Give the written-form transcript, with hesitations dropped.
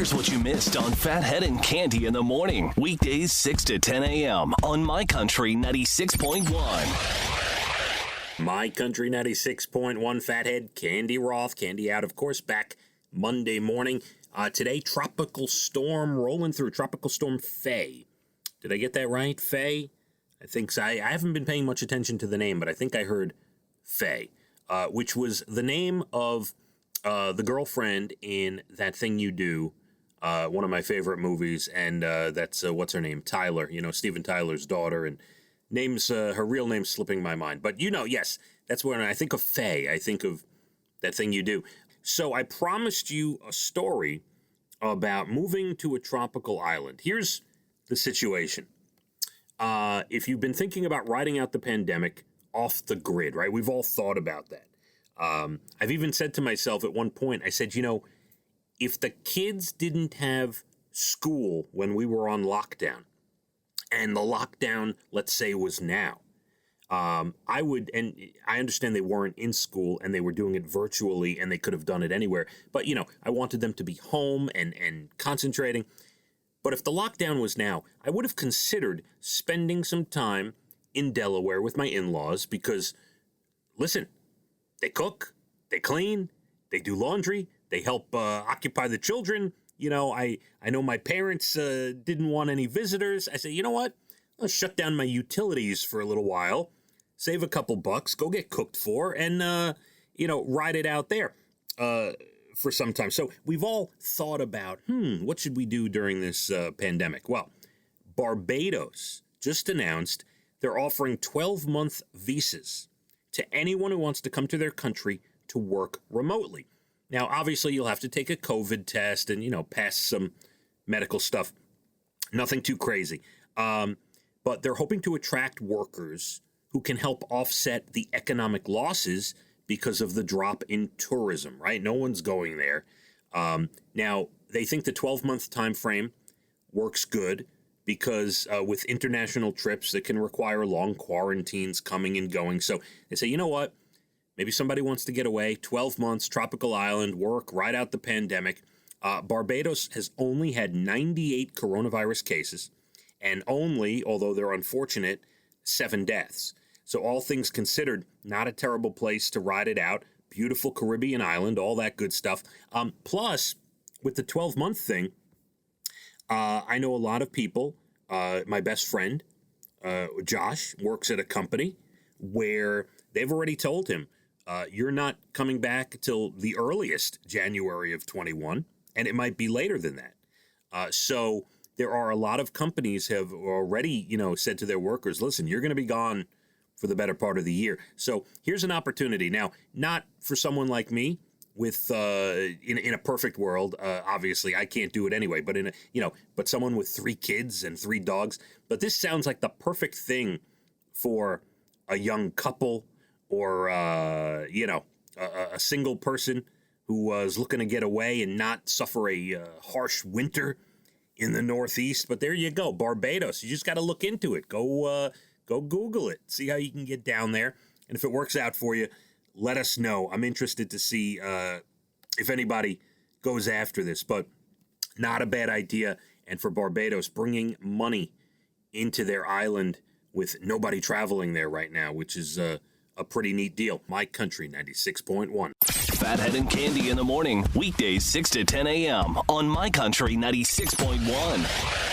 Here's what you missed on Phathead and Candy in the morning. Weekdays 6 to 10 a.m. on My Country 96.1. My Country 96.1, Phathead, Candy Roth, Candy out, of course, back Monday morning. Today, tropical storm rolling through, Tropical Storm Faye. Did I get that right? Faye? I think so. I haven't been paying much attention to the name, but I think I heard Faye, which was the name of the girlfriend in That Thing You Do, one of my favorite movies, and that's, what's her name? Tyler, Steven Tyler's daughter, and her real name's slipping my mind. But yes, that's when I think of Faye, I think of That Thing You Do. So I promised you a story about moving to a tropical island. Here's the situation. If you've been thinking about riding out the pandemic off the grid, right? We've all thought about that. I've even said to myself at one point, I said, if the kids didn't have school when we were on lockdown, and the lockdown, let's say, was now, I would, and I understand they weren't in school and they were doing it virtually and they could have done it anywhere, but, I wanted them to be home and concentrating. But if the lockdown was now, I would have considered spending some time in Delaware with my in-laws because, listen, they cook, they clean, they do laundry, they help occupy the children. I know my parents didn't want any visitors. I say, you know what? I'll shut down my utilities for a little while, save a couple bucks, go get cooked for, and, ride it out there for some time. So we've all thought about, what should we do during this pandemic? Well, Barbados just announced they're offering 12-month visas to anyone who wants to come to their country to work remotely. Now, obviously, you'll have to take a COVID test and, pass some medical stuff. Nothing too crazy. But they're hoping to attract workers who can help offset the economic losses because of the drop in tourism, right? No one's going there. Now, they think the 12-month time frame works good because with international trips that can require long quarantines coming and going. So they say, you know what? Maybe somebody wants to get away, 12 months, tropical island, work, ride out the pandemic. Barbados has only had 98 coronavirus cases and only, although they're unfortunate, 7 deaths. So all things considered, not a terrible place to ride it out. Beautiful Caribbean island, all that good stuff. Plus, with the 12-month thing, I know a lot of people. My best friend, Josh, works at a company where they've already told him, you're not coming back till the earliest January of 21, and it might be later than that. So there are a lot of companies have already, said to their workers, listen, you're going to be gone for the better part of the year. So here's an opportunity. Now, not for someone like me with, in a perfect world, obviously I can't do it anyway, but but someone with 3 kids and 3 dogs. But this sounds like the perfect thing for a young couple or, a single person who was looking to get away and not suffer a harsh winter in the Northeast. But there you go, Barbados. You just got to look into it. Go Google it. See how you can get down there. And if it works out for you, let us know. I'm interested to see if anybody goes after this. But not a bad idea. And for Barbados, bringing money into their island with nobody traveling there right now, which is a pretty neat deal. My Country 96.1. Phathead and Candy in the morning. Weekdays 6 to 10 a.m. on My Country 96.1.